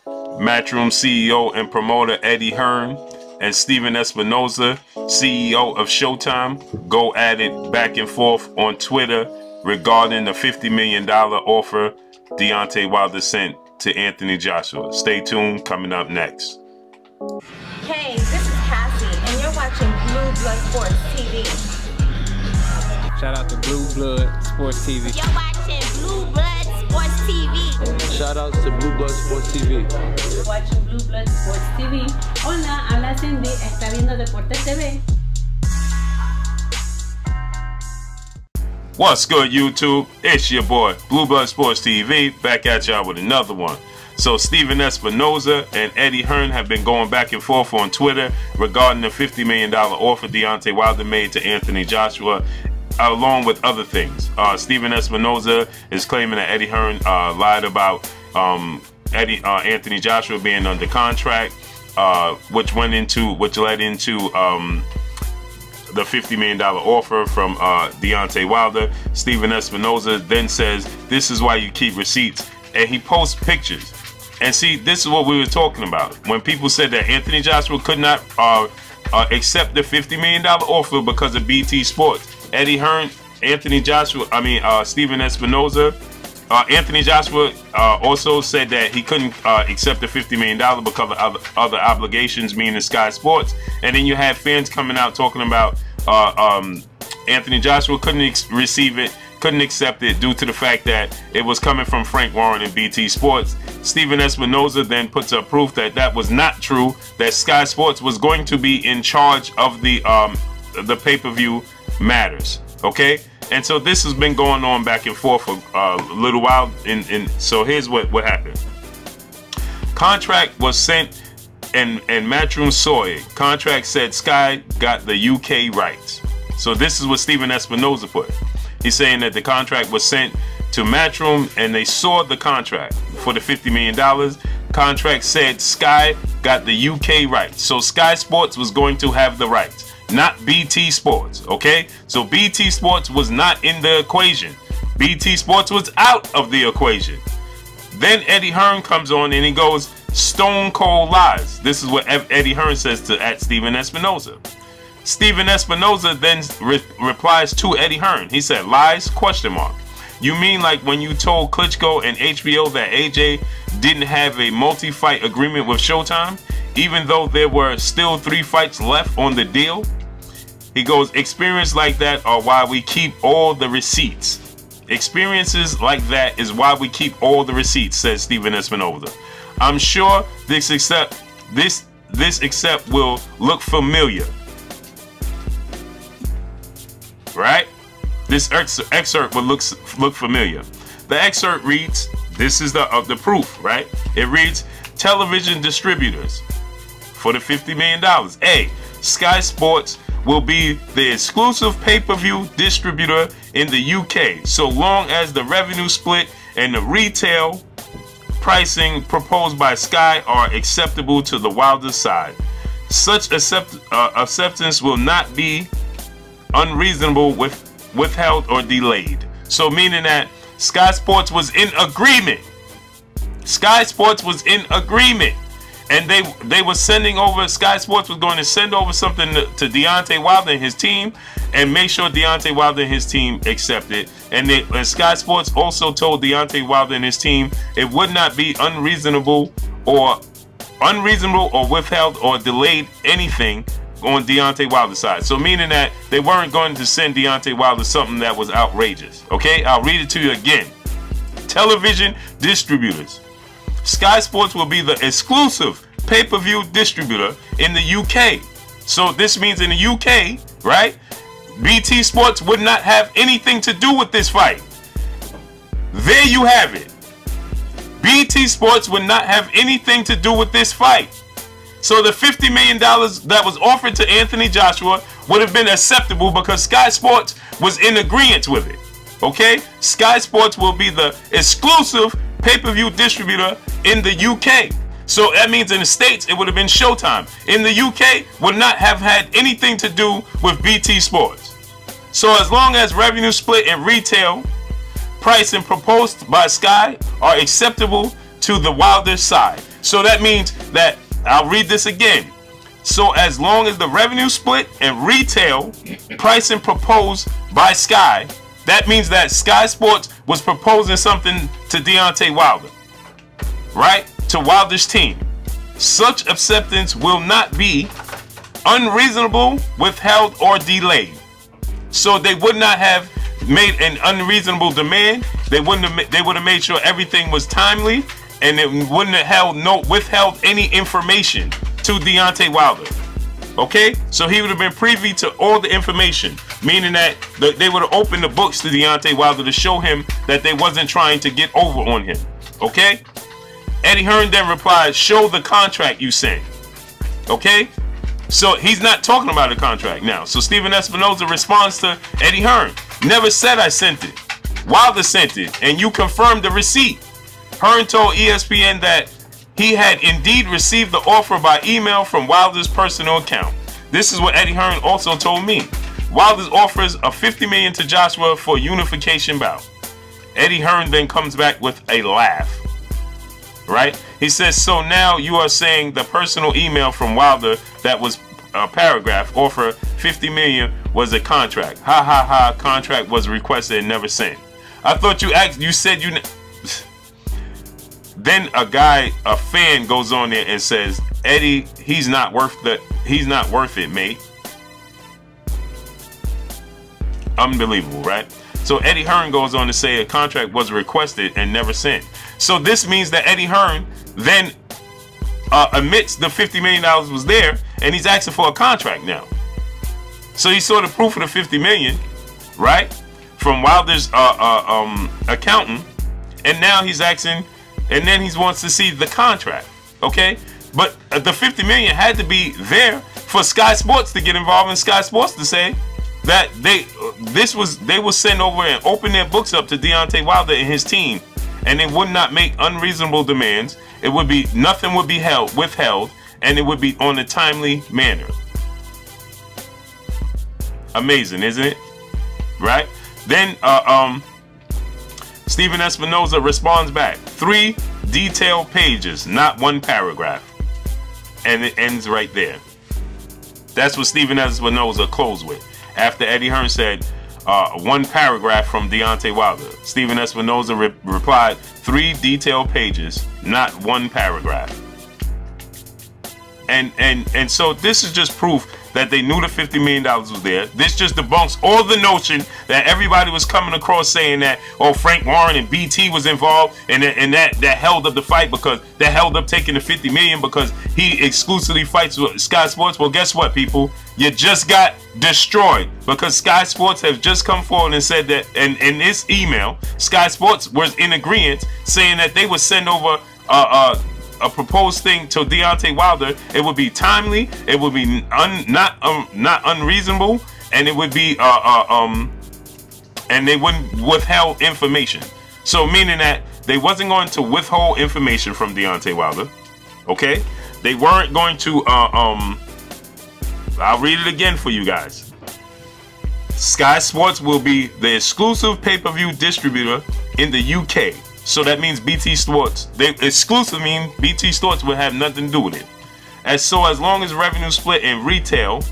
Matchroom CEO and promoter Eddie Hearn and Steven Espinoza, CEO of Showtime, go at it back and forth on Twitter regarding the $50 million offer Deontay Wilder sent to Anthony Joshua. Stay tuned, coming up next. Hey, this is Cassie, and you're watching Blue Blood Sports TV. Shout out to Blue Blood Sports TV. You're watching Blue Blood Sports TV. Shout outs to Blue Blood Sports TV. You're watching Blue Blood Sports TV. Hola, habla Cindy, está viendo Deportes TV. What's good, YouTube? It's your boy, Blue Blood Sports TV, back at y'all with another one. So Steven Espinoza and Eddie Hearn have been going back and forth on Twitter regarding the $50 million offer Deontay Wilder made to Anthony Joshua, along with other things. Steven Espinoza is claiming that Eddie Hearn lied about Anthony Joshua being under contract, which led into the $50 million offer from Deontay Wilder. Steven Espinoza then says, "This is why you keep receipts," and he posts pictures. And see, this is what we were talking about when people said that Anthony Joshua could not accept the $50 million offer because of BT Sports. Eddie Hearn, Steven Espinoza, Anthony Joshua also said that he couldn't accept the $50 million because of other obligations, meaning Sky Sports. And then you had fans coming out talking about Anthony Joshua couldn't receive it, couldn't accept it due to the fact that it was coming from Frank Warren and BT Sports. Steven Espinoza then puts up proof that that was not true, that Sky Sports was going to be in charge of the pay-per-view matters, okay? And so this has been going on back and forth for a little while, and so here's what happened. Contract was sent, and Matchroom saw it. Contract said Sky got the UK rights. So this is what Steven Espinoza put. He's saying that the contract was sent to Matchroom, and they saw the contract for the $50 million. Contract said Sky got the UK rights. So Sky Sports was going to have the rights, not BT Sports, okay? So BT Sports was not in the equation. BT Sports was out of the equation. Then Eddie Hearn comes on and he goes, "Stone cold lies." This is what Eddie Hearn says to @Steven Espinoza. Steven Espinoza then replies to Eddie Hearn. He said, "Lies? ? You mean like when you told Klitschko and HBO that AJ didn't have a multi-fight agreement with Showtime, even though there were still 3 fights left on the deal?" He goes, "Experience like that are why we keep all the receipts. Experiences like that is why we keep all the receipts," says Steven Espinoza. "I'm sure this except will look familiar." Right? This excerpt will look familiar. The excerpt reads, this is the proof, right? It reads, "Television distributors for the $50 million. A, Sky Sports will be the exclusive pay-per-view distributor in the UK, so long as the revenue split and the retail pricing proposed by Sky are acceptable to the Wilder side. Such acceptance will not be unreasonable, withheld, or delayed." So meaning that Sky Sports was in agreement. Sky Sports was in agreement. And they were sending over, Sky Sports was going to send over something to Deontay Wilder and his team and make sure Deontay Wilder and his team accept it. And Sky Sports also told Deontay Wilder and his team it would not be unreasonable or withheld or delayed anything on Deontay Wilder's side. So meaning that they weren't going to send Deontay Wilder something that was outrageous. Okay, I'll read it to you again. Television distributors. Sky Sports will be the exclusive pay-per-view distributor in the UK. So this means in the UK, right, BT Sports would not have anything to do with this fight. There you have it. BT Sports would not have anything to do with this fight. So the $50 million that was offered to Anthony Joshua would have been acceptable because Sky Sports was in agreement with it. Okay? Sky Sports will be the exclusive pay-per-view distributor in the UK. So that means in the States, it would have been Showtime. In the UK, would not have had anything to do with BT Sports. So as long as revenue split and retail pricing proposed by Sky are acceptable to the Wilder side. So that means that, I'll read this again. So as long as the revenue split and retail pricing proposed by Sky, that means that Sky Sports was proposing something to Deontay Wilder, right? To Wilder's team. Such acceptance will not be unreasonable, withheld, or delayed. So they would not have made an unreasonable demand. They would have made sure everything was timely, and it wouldn't have withheld any information to Deontay Wilder. Okay, so he would have been privy to all the information, meaning that they would have opened the books to Deontay Wilder to show him that they wasn't trying to get over on him. Okay, Eddie Hearn then replied, "Show the contract you sent." Okay, so he's not talking about a contract now. So Stephen Espinoza responds to Eddie Hearn, "Never said I sent it. Wilder sent it, and you confirmed the receipt." Hearn told ESPN that he had indeed received the offer by email from Wilder's personal account. This is what Eddie Hearn also told me. Wilder's offers a $50 million to Joshua for unification bout. Eddie Hearn then comes back with a laugh. Right? He says, "So now you are saying the personal email from Wilder that was a paragraph offer $50 million was a contract. Ha ha ha, contract was requested and never sent. I thought you said you..." Then a fan goes on there and says, "Eddie, he's not worth it, mate." Unbelievable, right? So Eddie Hearn goes on to say a contract was requested and never sent. So this means that Eddie Hearn then admits the $50 million was there, and he's asking for a contract now. So he saw the proof of the $50 million, right, from Wilder's accountant, and now he's asking. And then he wants to see the contract, okay? But the $50 million had to be there for Sky Sports to get involved, and Sky Sports to say that they will send over and open their books up to Deontay Wilder and his team, and they would not make unreasonable demands. It would be nothing would be withheld, and it would be on a timely manner. Amazing, isn't it? Right? Then Stephen Espinoza responds back. 3 detailed pages, not 1 paragraph. And it ends right there. That's what Stephen Espinoza closed with. After Eddie Hearn said 1 paragraph from Deontay Wilder, Stephen Espinoza replied 3 detailed pages, not 1 paragraph. And so this is just proof that they knew the $50 million was there. This just debunks all the notion that everybody was coming across saying that, oh, Frank Warren and BT was involved, and that held up the fight, because that held up taking the $50 million because he exclusively fights with Sky Sports. Well, guess what, people? You just got destroyed, because Sky Sports have just come forward and said that, and in this email, Sky Sports was in agreement saying that they would send over a proposed thing to Deontay Wilder. It would be timely, it would be not unreasonable, and it would be and they wouldn't withheld information. So meaning that they wasn't going to withhold information from Deontay Wilder. Okay, they weren't going to I'll read it again for you guys. Sky Sports will be the exclusive pay-per-view distributor in the UK. So that means BT Sports, they exclusive mean BT Sports will have nothing to do with it. As long as revenue split in retail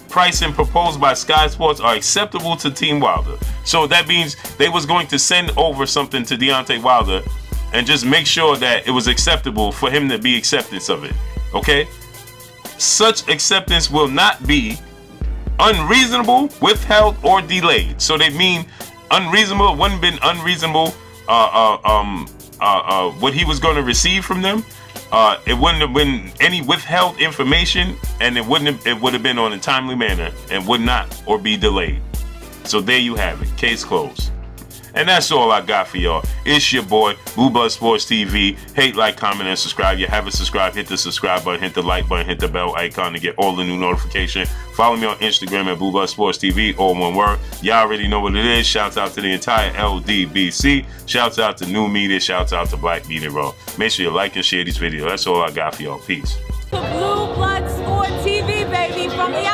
pricing proposed by Sky Sports are acceptable to Team Wilder. So that means they was going to send over something to Deontay Wilder and just make sure that it was acceptable for him to be acceptance of it. Okay? Such acceptance will not be unreasonable, withheld, or delayed. So they mean unreasonable, wouldn't been unreasonable what he was going to receive from them. It wouldn't have been any withheld information, and it would have been on a timely manner and would not or be delayed. So there you have it. Case closed. And that's all I got for y'all. It's your boy, Blue Blood Sports TV. Hate, like, comment, and subscribe. You haven't subscribed, hit the subscribe button, hit the like button, hit the bell icon to get all the new notifications. Follow me on Instagram at Blue Blood Sports TV, all one word. Y'all already know what it is. Shouts out to the entire LDBC. Shouts out to New Media. Shouts out to Black Media Raw. Make sure you like and share these videos. That's all I got for y'all. Peace. Blue Blood Sports TV, baby, from the